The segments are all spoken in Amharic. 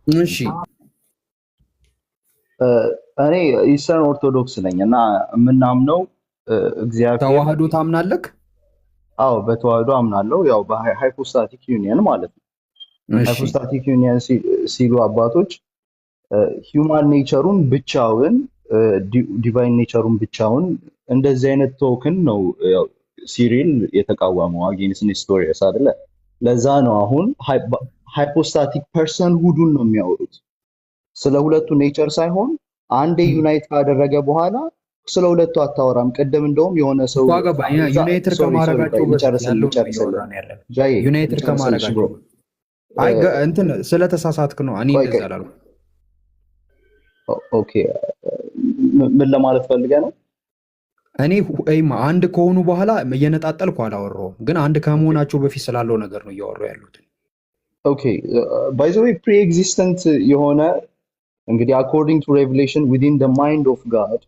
እሺ እኔ ኢስተርን ኦርቶዶክስ ነኝ እና የምናምነው እግዚአብሔር ተዋህዶ ታምናለክ? አዎ በተዋህዶ አምናለሁ። ያው በሃይፖስታቲክ ዩኒየን ማለት ነው። እሺ ሃይፖስታቲክ ዩኒየን ሲሉ አባቶች ሂውማን ኔቸሩን ብቻውን ዲቫይን ኔቸሩን ብቻውን እንደዚህ አይነት ቶክን ነው ያው ሲሪል የተቃወመው አጌንስት ኔስቶሪየስ አይደለ? ለዛ ነው አሁን ሃይፖስታቲክ ፐርሰን ሁዱን ነው የሚያወሩት ስለ ሁለቱ ኔቸር ሳይሆን አንዴ ዩናይት ካደረገ በኋላ ስለ ሁለቱ አታወራም። ቅድም እንደውም የሆነ ሰው ዩናይትድ ከማድረጋቸው ዩናይትድ ከማድረጋቸው አይ እንትን ስለተሳሳትክ ነው። እኔ እንደዛ አላልኩም። ኦኬ ምን ለማለት ፈልገህ ነው? እኔ አንድ ከሆኑ በኋላ እየነጣጠልኩ አላወራሁም፣ ግን አንድ ከመሆናቸው በፊት ስላለው ነገር ነው እያወራሁ ያሉት። ኦኬ ባይ ዘ ዌይ ፕሪ ኤግዚስተንት የሆነ እንግዲህ according to revelation within the mind of God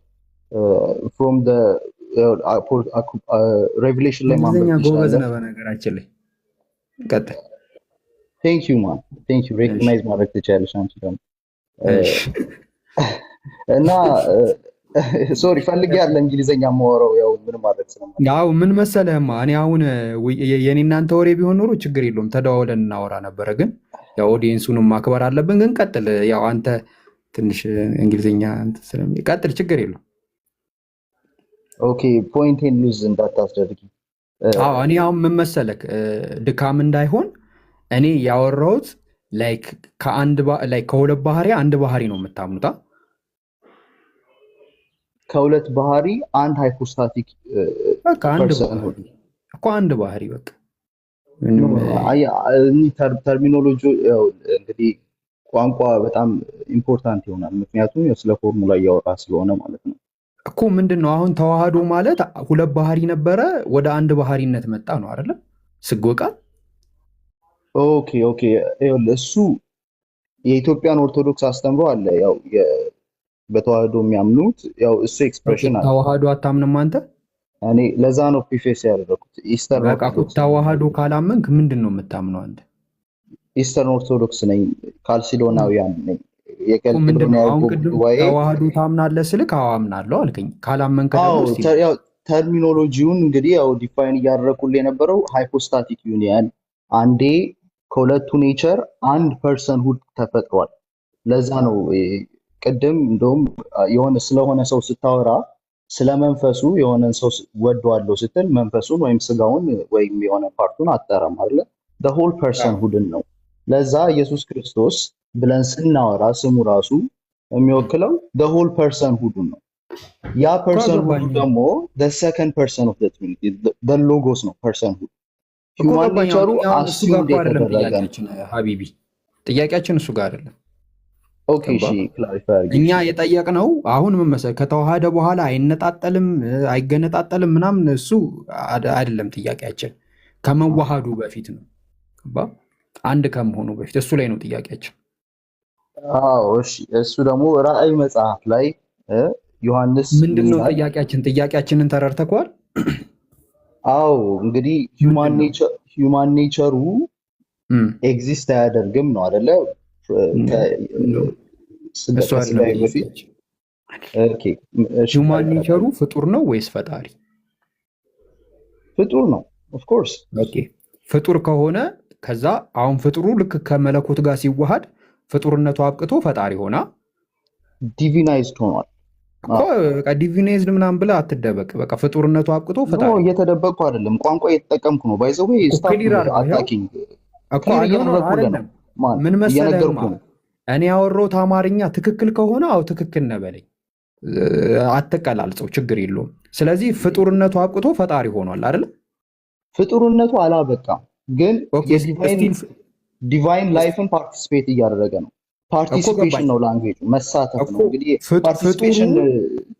from the revelation ላይ ማንበብ ጎበዝ ነው በነገራችን ላይ ቀጥል። thank you man thank you recognize ማድረግ ትችያለሽ አንቺ ደግሞ እና ሶሪ ፈልጌ ያለ እንግሊዘኛ ማወራው ያው ምን ማለት ነው ያው ምን መሰለህማ እኔ አሁን የኔ እናንተ ወሬ ቢሆን ኖሮ ችግር የለውም ተደዋውለን እናወራ ነበረ፣ ግን ያው ኦዲየንሱንም ማክበር አለብን። ግን ቀጥል፣ ያው አንተ ትንሽ እንግሊዘኛ ስለሚቀጥል ችግር የለውም። ኦኬ ፖይንቴን ሉዝ እንዳታስደርጊ። አዎ እኔ አሁን ምን መሰለክ ድካም እንዳይሆን እኔ ያወራሁት ላይክ ከሁለት ባህሪ አንድ ባህሪ ነው የምታምኑታ? ከሁለት ባህሪ አንድ ሃይፖስታቲክ በቃ አንድ ባህሪ በቃ ተርሚኖሎጂ እንግዲህ ቋንቋ በጣም ኢምፖርታንት ይሆናል። ምክንያቱም ስለ ፎርሙላ እያወራ ስለሆነ ማለት ነው እኮ። ምንድን ነው አሁን ተዋህዶ ማለት ሁለት ባህሪ ነበረ ወደ አንድ ባህሪነት መጣ ነው አይደለ? ስጎቃል ኦኬ እሱ የኢትዮጵያን ኦርቶዶክስ አስተምሮ አለ። ያው በተዋህዶ የሚያምኑት ያው እሱ ኤክስፕሬሽን አለ። ተዋህዶ አታምንም አንተ? እኔ ለዛ ነው ፕሪፌስ ያደረኩት። ኢስተርን ኦርቶዶክስ ተዋህዶ ካላመንክ ምንድን ነው የምታምነው አንተ? ኢስተርን ኦርቶዶክስ ነኝ፣ ካልሲዶናውያን ነኝ። ተዋህዶ ታምናለህ ስልክ አዎ አምናለሁ አልከኝ። ካላመንክ ያው ተርሚኖሎጂውን እንግዲህ ያው ዲፋይን እያደረኩልህ የነበረው ሃይፖስታቲክ ዩኒየን አንዴ ከሁለቱ ኔቸር አንድ ፐርሰን ሁድ ተፈጥሯል። ለዛ ነው ቅድም እንደውም የሆነ ስለሆነ ሰው ስታወራ ስለመንፈሱ የሆነን ሰው ወደዋለሁ ስትል መንፈሱን ወይም ስጋውን ወይም የሆነ ፓርቱን አጠራም አይደለ? the whole person ሁድን ነው። ለዛ ኢየሱስ ክርስቶስ ብለን ስናወራ ስሙ ራሱ የሚወክለው the whole person ሁድን ነው። ያ ፐርሰን ሁድ ደግሞ the second person of the trinity the logos ነው ፐርሰን ሁድ። ሂውማን ኔቸሩ አስዩምድ የተደረገ ሀቢቢ ጥያቄያችን እሱ ጋር አይደለም። ኦኬ እሺ ክላሪፋይ እኛ የጠየቅነው አሁን ምን መሰለህ ከተዋሃደ በኋላ አይነጣጠልም አይገነጣጠልም ምናምን እሱ አይደለም ጥያቄያችን፣ ከመዋሃዱ በፊት ነው። አንድ ከመሆኑ በፊት እሱ ላይ ነው ጥያቄያችን። አዎ እሺ እሱ ደግሞ ራእይ መጽሐፍ ላይ ዮሐንስ ምንድነው ጥያቄያችን? ጥያቄያችንን ተረድተኳል? አዎ እንግዲህ ሂውማን ኔቸሩ ኤግዚስት አያደርግም ነው አይደለ? ሂውማን ኔቸሩ ፍጡር ነው ወይስ ፈጣሪ? ፍጡር ነው ኦፍኮርስ። ፍጡር ከሆነ ከዛ አሁን ፍጡሩ ልክ ከመለኮት ጋር ሲዋሃድ ፍጡርነቱ አብቅቶ ፈጣሪ ሆና ዲቪናይዝድ ሆኗል። ዲቪናይዝድ ምናምን ብለህ አትደበቅ። በቃ ፍጡርነቱ አብቅቶ ፈጣሪ ነው። እየተደበቅኩ አይደለም፣ ቋንቋ እየተጠቀምኩ ነው። ባይ ዘ ዌይ አታኪንግ ምን መሰለህ እኔ ያወራሁት አማርኛ ትክክል ከሆነ አው ትክክል ነህ በለኝ፣ አትቀላልጸው፣ ችግር የለውም። ስለዚህ ፍጡርነቱ አብቅቶ ፈጣሪ ሆኗል አይደል? ፍጡርነቱ አላበቃም፣ ግን ዲቫይን ላይፍን ፓርቲሲፔት እያደረገ ነው። ፓርቲሲፔሽን ነው ላንጉዌጅ፣ መሳተፍ ነው። እንግዲህ ፓርቲሲፔሽን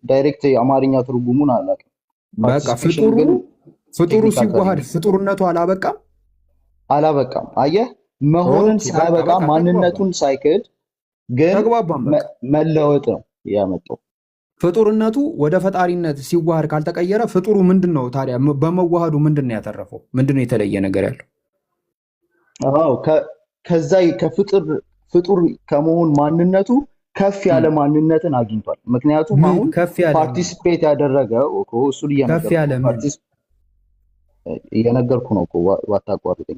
ዳይሬክት የአማርኛ ትርጉሙን አላውቅም። በቃ ፍጡሩ ሲዋሃድ ፍጡርነቱ አላበቃም። አየህ መሆንን ሳያበቃ ማንነቱን ሳይክድ ግን መለወጥ ነው ያመጣው። ፍጡርነቱ ወደ ፈጣሪነት ሲዋሃድ ካልተቀየረ ፍጡሩ ምንድን ነው ታዲያ? በመዋሃዱ ምንድን ነው ያተረፈው? ምንድን ነው የተለየ ነገር ያለው? አዎ ከዛ ፍጡር ከመሆን ማንነቱ ከፍ ያለ ማንነትን አግኝቷል። ምክንያቱም አሁን ፓርቲሲፔት ያደረገው እኮ እሱ እየነገርኩ ነው እኮ ዋታቋርጠኝ።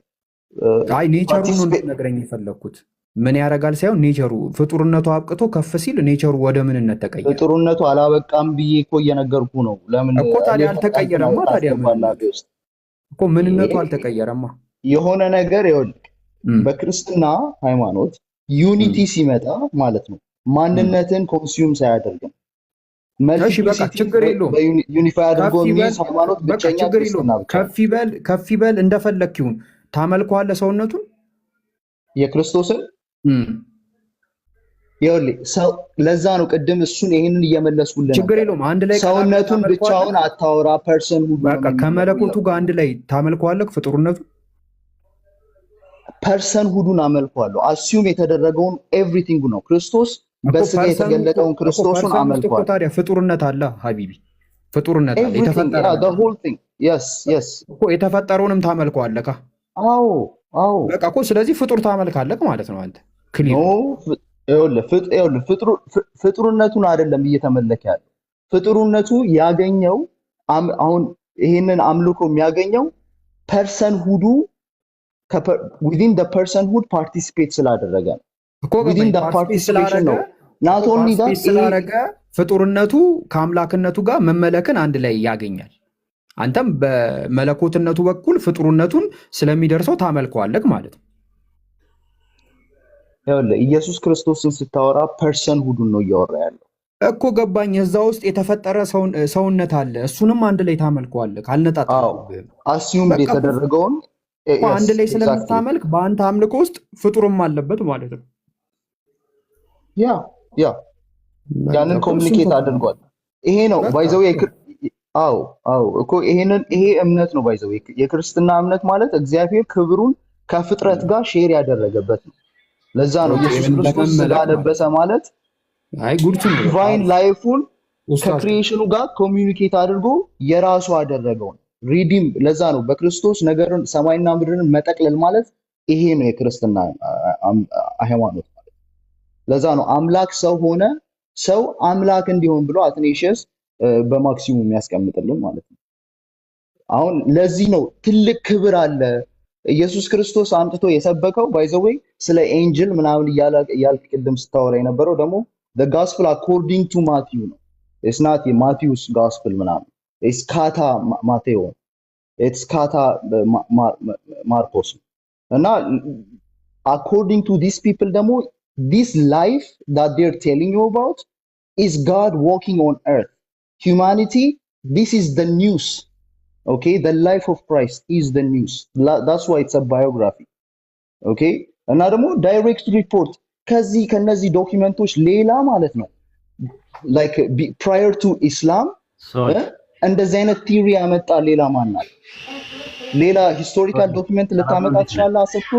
አይ ኔቸሩን ነው ነገረኝ የፈለኩት ምን ያደርጋል ሳይሆን ኔቸሩ ፍጡርነቱ አብቅቶ ከፍ ሲል ኔቸሩ ወደ ምንነት ተቀየረ። ፍጡርነቱ አላበቃም ብዬ እኮ እየነገርኩ ነው። ለምን እኮ ታዲያ አልተቀየረማ? ታዲያ እኮ ምንነቱ አልተቀየረማ። የሆነ ነገር ይኸውልህ፣ በክርስትና ሃይማኖት ዩኒቲ ሲመጣ ማለት ነው ማንነትን ኮንሱም ሳያደርግም እሺ በቃ ችግር የለውም። ዩኒፋይ አድርጎ የሚይዝ ሃይማኖት ብቸኛ ክርስትና ብቻ። ከፍ ይበል እንደፈለክ ይሁን። ታመልከዋለህ ሰውነቱን የክርስቶስን ይኸውልህ ሰው ለዛ ነው ቅድም እሱን ይሄንን እየመለስኩልህ ነው። ችግር የለውም። አንድ ላይ ሰውነቱን ብቻውን አታወራ። ፐርሰን ሁሉ በቃ ከመለኮቱ ጋር አንድ ላይ ታመልከዋለህ። ፍጡርነቱ ፐርሰን ሁሉን አመልከዋለሁ። አስዩም የተደረገውን ኤቭሪቲንግ ነው። ክርስቶስ በስጋ የተገለጠውን ክርስቶስን አመልከዋለሁ። ታዲያ ፍጡርነት አለ ሀቢቢ፣ ፍጡርነት አለ። የተፈጠረውንም ታመልከዋለህ። አዎ በቃ እኮ ስለዚህ ፍጡር ታመልካለህ ማለት ነው አንተ። ፍጡርነቱን አይደለም እየተመለከ ያለው። ፍጡርነቱ ያገኘው አሁን ይሄንን አምልኮ የሚያገኘው ፐርሰን ሁዱ within the personhood participate ስላደረገ ነው። within the participation ነው። not only that ስላደረገ ፍጡርነቱ ከአምላክነቱ ጋር መመለክን አንድ ላይ ያገኛል። አንተም በመለኮትነቱ በኩል ፍጡርነቱን ስለሚደርሰው ታመልከዋለህ ማለት ነው። ይኸውልህ ኢየሱስ ክርስቶስን ስታወራ ፐርሰን ሁዱን ነው እያወራ ያለው እኮ ገባኝ። እዛ ውስጥ የተፈጠረ ሰውነት አለ። እሱንም አንድ ላይ ታመልከዋለህ። ካልነጣጣልህ አስዩም የተደረገውን አንድ ላይ ስለምታመልክ በአንተ አምልኮ ውስጥ ፍጡርም አለበት ማለት ነው። ያንን ኮሚኒኬት አድርጓል። ይሄ ነው ባይዘው እኮ ይሄ እምነት ነው ባይዘው የክርስትና እምነት ማለት እግዚአብሔር ክብሩን ከፍጥረት ጋር ሼር ያደረገበት ነው። ለዛ ነው ኢየሱስ ክርስቶስ ስጋ ለበሰ ማለት ዲቫይን ላይፉን ከክሪኤሽኑ ጋር ኮሚኒኬት አድርጎ የራሱ አደረገው ሪዲም። ለዛ ነው በክርስቶስ ነገርን ሰማይና ምድርን መጠቅለል ማለት ይሄ ነው የክርስትና ሃይማኖት ማለት። ለዛ ነው አምላክ ሰው ሆነ፣ ሰው አምላክ እንዲሆን ብሎ አትኔሽስ በማክሲሙም የሚያስቀምጥልን ማለት ነው። አሁን ለዚህ ነው ትልቅ ክብር አለ ኢየሱስ ክርስቶስ አምጥቶ የሰበከው ባይዘዌይ ስለ ኤንጅል ምናምን እያልክ ቅድም ስታወራ የነበረው ደግሞ the gospel according to Matthew ነው። it's not Matthew's gospel ምናምን it's ካታ ማቴዎ it's ካታ ማርቆስ እና according to these people ደግሞ this life that they're telling you about is God walking on earth. Humanity, this is the news. Okay, the life of Christ is the news. That's why it's a biography. Okay, እና ደግሞ direct report ከነዚህ ዶክመንቶች ሌላ ማለት ነው like prior to Islam እንደዚህ አይነት ቲዮሪ ያመጣ ሌላ ማን አለ? ሌላ ሂስቶሪካል ዶክመንት ልታመጣ ትችላለህ? አሰብኩ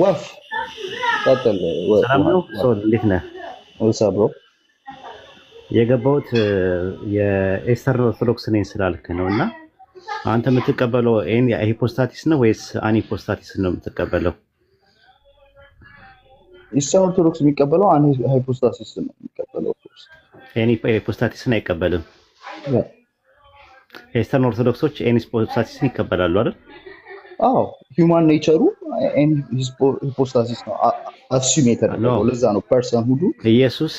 ወፍ ቀጥል። እንዴት ነህ? ወሳብሮ የገባሁት የኤስተርን ኦርቶዶክስ ነኝ ስላልክ ነው። እና አንተ የምትቀበለው ሂፖስታቲስ ነው ወይስ አኒፖስታቲስ ነው የምትቀበለው? ኢስተርን ኦርቶዶክስ የሚቀበለው ሃይፖስታሲስ ነው የሚቀበለው። ሂፖስታቲስን አይቀበልም። ኤስተርን ኦርቶዶክሶች ሂፖስታቲስን ይቀበላሉ አይደል? አዎ ሂውማን ኔቸሩ ሂፖስታሲስ ነው አስዩም የተደረገው። ለዛ ነው ፐርሰን ሁሉ ኢየሱስ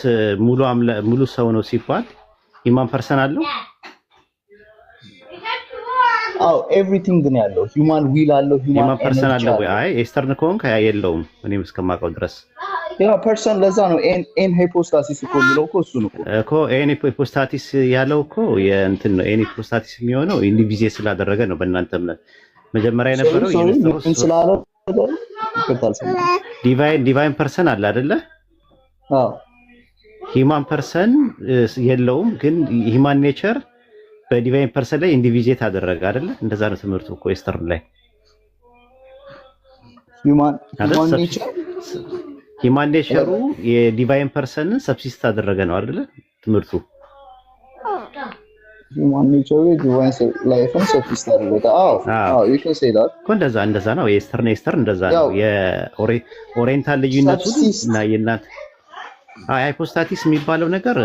ሙሉ ሰው ነው ሲባል ሂውማን ፐርሰን አለው። አዎ ኤቭሪቲንግ ነው ያለው። ሂውማን ዊል አለው። ሂውማን ፐርሰን አለው ወይ? አይ ኤስተርን ከሆንክ የለውም እኔም እስከማውቀው ድረስ ያ ፐርሰን። ለዛ ነው ኤን ሂፖስታሲስ እኮ የሚለው እኮ እሱ ነው እኮ ኤን ሂፖስታሲስ ያለው እኮ የእንትን ነው። ኤን ሂፖስታሲስ የሚሆነው ኢንዲቪዜ ስላደረገ ነው በእናንተ እምነት። መጀመሪያ የነበረው ዲቫይን ፐርሰን አለ አይደለ? አዎ ሂማን ፐርሰን የለውም፣ ግን ሂማን ኔቸር በዲቫይን ፐርሰን ላይ ኢንዲቪዜት አደረገ አይደለ? እንደዛ ነው ትምህርቱ እኮ ኤስተርን ላይ ሂማን ኔቸሩ የዲቫይን ፐርሰንን ሰብሲስት አደረገ ነው አይደለ ትምህርቱ? human nature divine life and surface አደረገ። አዎ you can say that እኮ እንደዛ ነው። የኢስተርን እንደዛ ነው። የኦሪየንታል ልዩነቱ እና የእናት ሃይፖስታቲስ የሚባለው ነገር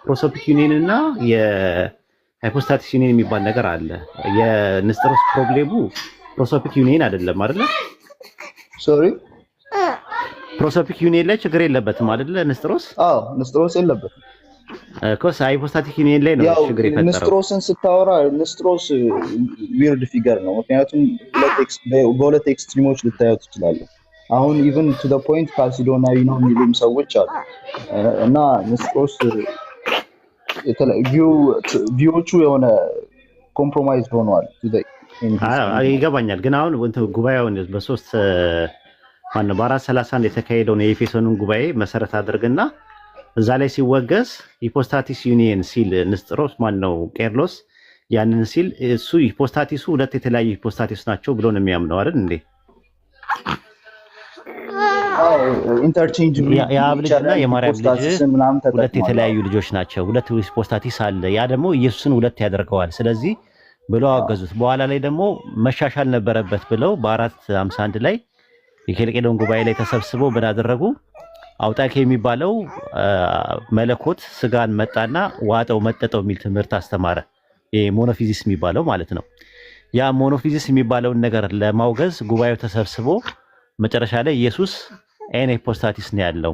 ፕሮሶፒክ ዩኒየን እና የሃይፖስታቲስ ዩኒየን የሚባል ነገር አለ። የንስጥሮስ ፕሮብሌሙ ፕሮሶፒክ ዩኒየን አይደለም አይደለ? ሶሪ ፕሮሶፒክ ዩኒየን ላይ ችግር የለበትም አይደለ? ንስጥሮስ የለበትም። ኮስ ሃይፖስታቲክ ዩኒየን ላይ ነው ችግር የፈጠረው። ንስጥሮስን ስታወራ ንስጥሮስ ዊርድ ፊገር ነው። ምክንያቱም በሁለት ኤክስትሪሞች ልታየው ትችላለህ። አሁን ኢቭን ቱ ዘ ፖይንት ካልሲዶናዊ ነው የሚሉም ሰዎች አሉ እና ንስጥሮስ ቪዎቹ የሆነ ኮምፕሮማይዝ ሆነዋል። ይገባኛል። ግን አሁን ጉባኤውን በ431 የተካሄደውን የኤፌሶንን ጉባኤ መሰረት አድርግና እዛ ላይ ሲወገዝ ሂፖስታቲስ ዩኒየን ሲል ንስጥሮስ ቄርሎስ ያንን ሲል እሱ ሂፖስታቲሱ ሁለት የተለያዩ ሂፖስታቲስ ናቸው ብሎ ነው የሚያምነው አይደል እንዴ? ኢንተርቼንጅ የአብ ልጅና የማርያም ልጅ ሁለት የተለያዩ ልጆች ናቸው። ሁለት ሂፖስታቲስ አለ። ያ ደግሞ ኢየሱስን ሁለት ያደርገዋል። ስለዚህ ብለው አገዙት። በኋላ ላይ ደግሞ መሻሻል ነበረበት ብለው በ451 ላይ የኬልቄዶን ጉባኤ ላይ ተሰብስበው ብናደረጉ አውጣኬ የሚባለው መለኮት ስጋን መጣና ዋጠው መጠጠው የሚል ትምህርት አስተማረ። ሞኖፊዚስ የሚባለው ማለት ነው። ያ ሞኖፊዚስ የሚባለውን ነገር ለማውገዝ ጉባኤው ተሰብስቦ መጨረሻ ላይ ኢየሱስ ኤን ሂፖስታቲስ ነው ያለው፣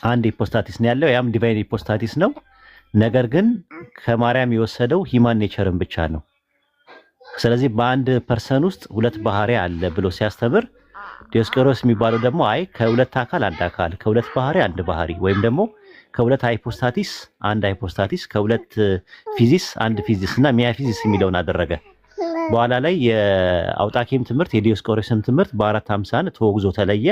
አንድ ሂፖስታቲስ ነው ያለው፣ ያም ዲቫይን ሂፖስታቲስ ነው። ነገር ግን ከማርያም የወሰደው ሂማን ኔቸርን ብቻ ነው። ስለዚህ በአንድ ፐርሰን ውስጥ ሁለት ባህሪ አለ ብሎ ሲያስተምር ዲዮስቆሮስ የሚባለው ደግሞ አይ ከሁለት አካል አንድ አካል፣ ከሁለት ባህሪ አንድ ባህሪ፣ ወይም ደግሞ ከሁለት ሃይፖስታቲስ አንድ ሃይፖስታቲስ፣ ከሁለት ፊዚስ አንድ ፊዚስ እና ሚያፊዚስ የሚለውን አደረገ። በኋላ ላይ የአውጣኬም ትምህርት የዲዮስቆሮስም ትምህርት በ451 ተወግዞ ተለየ።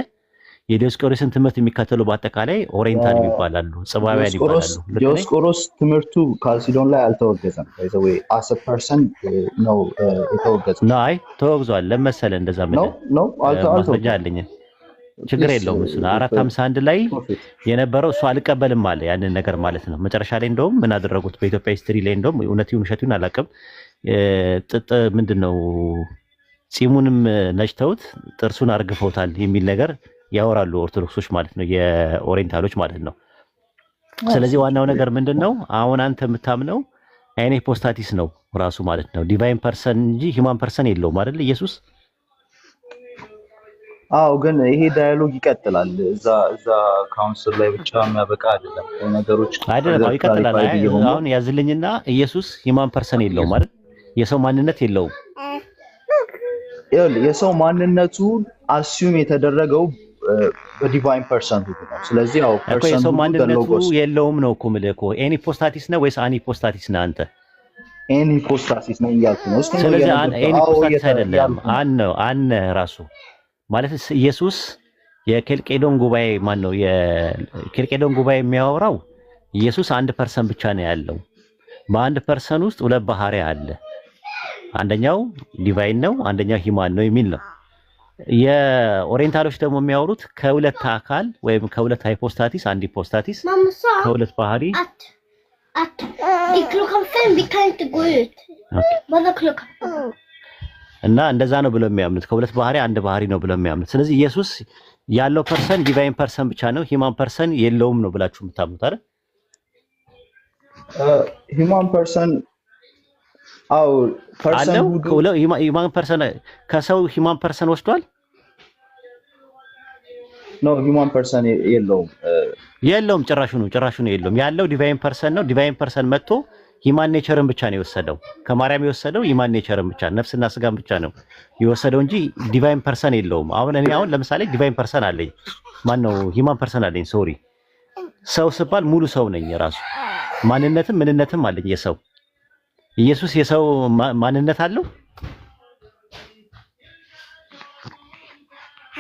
የዲዮስቆሮስን ትምህርት የሚከተሉ በአጠቃላይ ኦሪየንታል ይባላሉ፣ ጽባውያን ይባላሉ። ዲዮስቆሮስ ትምህርቱ ካልሲዶን ላይ አልተወገዘም። ወይ አስ አ ፐርሰን ነው የተወገዘው? አይ ተወግዟል። ለመሰለ እንደዛ ነው ማስረጃ አለኝ። ችግር የለውም። እሱ 451 ላይ የነበረው እሱ አልቀበልም አለ ያንን ነገር ማለት ነው። መጨረሻ ላይ እንደውም ምን አደረጉት በኢትዮጵያ ሂስትሪ ላይ እንደውም እውነቱን ውሸቱን አላውቅም፣ ጥጥ ምንድነው ጺሙንም ነጭተውት ጥርሱን አርግፈውታል የሚል ነገር ያወራሉ ኦርቶዶክሶች ማለት ነው፣ የኦሪየንታሎች ማለት ነው። ስለዚህ ዋናው ነገር ምንድነው አሁን አንተ የምታምነው አይኔ ሂፖስታቲስ ነው ራሱ ማለት ነው፣ ዲቫይን ፐርሰን እንጂ ሂማን ፐርሰን የለውም አይደል ኢየሱስ? አዎ፣ ግን ይሄ ዳያሎግ ይቀጥላል። እዛ ካውንስል ላይ ብቻ የሚያበቃ አይደለም። ነገሮች አይደለም ይቀጥላል። አሁን ያዝልኝና ኢየሱስ ሂማን ፐርሰን የለውም አይደል? የሰው ማንነት የለውም። የሰው ማንነቱ አስዩም የተደረገው በዲቫይን ፐርሰን ነው። ስለዚህ ያው ፐርሰን የሰው ማንነቱ የለውም ነው እኮ የምልህ እኮ። ኤን ሂፖስታቲስ ነው ወይስ አን ሂፖስታቲስ ነህ አንተ? ኤን ሂፖስታቲስ ነው እያልኩ ነው። ስለዚህ ኤን ሂፖስታቲስ አይደለም፣ አን ራሱ ማለት ኢየሱስ የኬልቄዶን ጉባኤ ማን ነው? የኬልቄዶን ጉባኤ የሚያወራው ኢየሱስ አንድ ፐርሰን ብቻ ነው ያለው። በአንድ ፐርሰን ውስጥ ሁለት ባህሪ አለ። አንደኛው ዲቫይን ነው፣ አንደኛው ሂማን ነው የሚል ነው። የኦሪየንታሎች ደግሞ የሚያወሩት ከሁለት አካል ወይም ከሁለት ሃይፖስታቲስ አንድ ሂፖስታቲስ ከሁለት ባህሪ እና እንደዛ ነው ብለው የሚያምኑት። ከሁለት ባህሪ አንድ ባህሪ ነው ብለው የሚያምኑት። ስለዚህ ኢየሱስ ያለው ፐርሰን ዲቫይን ፐርሰን ብቻ ነው፣ ሂማን ፐርሰን የለውም ነው ብላችሁ የምታምኑት አይደል? ሂማን ፐርሰን አው ፐርሰን ሁሉ ሂማን ፐርሰን ከሰው ሂማን ፐርሰን ወስዷል? ኖ ሂማን ፐርሰን የለውም። ጭራሹ ነው የለውም። ያለው ዲቫይን ፐርሰን ነው። ዲቫይን ፐርሰን መጥቶ ሂማን ኔቸርን ብቻ ነው የወሰደው። ከማርያም የወሰደው ሂማን ኔቸርን ብቻ ነፍስና ስጋን ብቻ ነው የወሰደው እንጂ ዲቫይን ፐርሰን የለውም። አሁን ለምሳሌ ዲቫይን ፐርሰን አለኝ፣ ማን ነው ሂማን ፐርሰን አለኝ። ሶሪ ሰው ስባል ሙሉ ሰው ነኝ። ራሱ ማንነትም ምንነትም አለኝ የሰው። ኢየሱስ የሰው ማንነት አለው?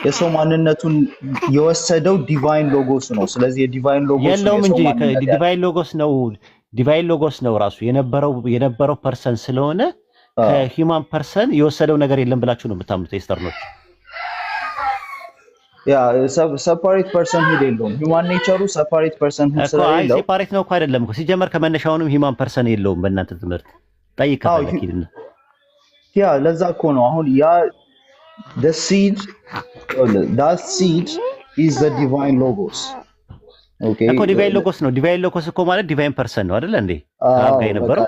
የሰው ማንነቱን የወሰደው ዲቫይን ሎጎስ ነው። ስለዚህ የዲቫይን ሎጎስ የለውም እንጂ ዲቫይን ሎጎስ ነው ራሱ የነበረው ፐርሰን ስለሆነ ከሂማን ፐርሰን የወሰደው ነገር የለም ብላችሁ ነው የምታምኑት ኤስተርኖች? ያ ሰፓሬት ፐርሰንሁድ የለውም። ሂውማን ኔቸሩ ሰፓሬት ፐርሰንሁድ ስለሌለው ሴፓሬት ነው እኮ አይደለም እኮ ሲጀመር ከመነሻውንም ሂውማን ፐርሰን የለውም። በእናንተ ትምህርት ጠይቀታለኪልና ያ ለዛ እኮ ነው አሁን ያ the seed that seed is the divine logos okay እኮ ዲቫይን ሎጎስ ነው። ዲቫይን ሎጎስ እኮ ማለት ዲቫይን ፐርሰን ነው አይደል እንዴ? አጋ የነበረው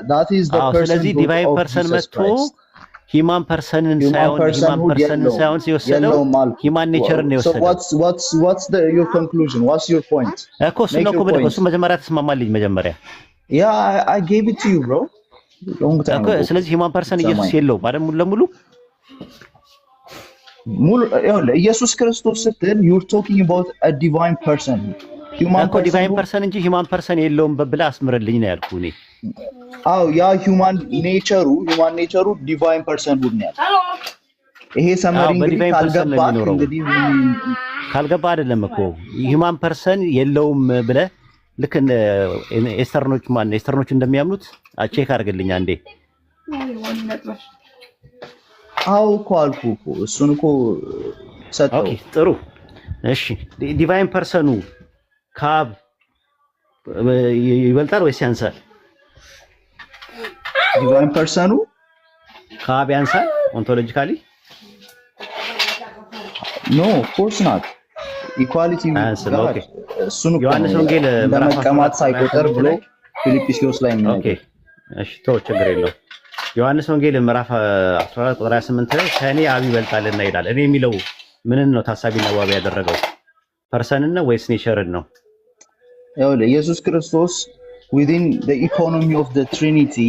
ስለዚህ ዲቫይን ፐርሰን መጥቶ ሂማን ፐርሰንን ሳይሆን ሲወሰደው ሂማን ኔቸርን ነው የወሰደው። what's your conclusion? what's your point? እኮ እሱ ነው እኮ እሱ መጀመሪያ ተስማማልኝ መጀመሪያ I gave it to you bro long time እኮ ስለዚህ ሂማን ፐርሰን ኢየሱስ የለውም አይደል? ሙሉ ለሙሉ ኢየሱስ ክርስቶስ ስትል you're talking about a divine person. እኮ ዲቫይን ፐርሰን እንጂ ሂማን ፐርሰን የለውም ብለህ አስምርልኝ ነው ያልኩህ እኔ። ያ ሂውማን ኔቸሩ ዲቫይን ፐርሰንሁድ ነው ያለው። ይሄ ሰመሪ እንግዲህ ካልገባ አይደለም እኮ ሂውማን ፐርሰን የለውም ብለህ ልክ ኤስተርኖች እንደሚያምኑት ቼክ አድርግልኝ አንዴ። እኮ አልኩህ እኮ እሱን እኮ ሰጠው። ኦኬ ጥሩ እሺ። ዲቫይን ፐርሰኑ ከአብ ይበልጣል ወይስ ያንሳል? ዲቫይን ፐርሰኑ ከአብ ያንሳል ኦንቶሎጂካሊ? ኖ ኦፍ ኮርስ ናት። ኢኳሊቲ እሱን ዮሐንስ ወንጌል ለመቀማት ሳይቆጠር ብሎ ፊልጵስዩስ ላይ ነው። ኦኬ እሺ ተው ችግር የለውም። ዮሐንስ ወንጌል ምዕራፍ 14 ቁጥር 28 ላይ ከእኔ አብ ይበልጣልና ይላል። እኔ የሚለው ምንን ነው ታሳቢና ዋቢ ያደረገው? ፐርሰንን ነው ወይስ ኔቸርን ነው? ኢየሱስ ክርስቶስ within the economy of the Trinity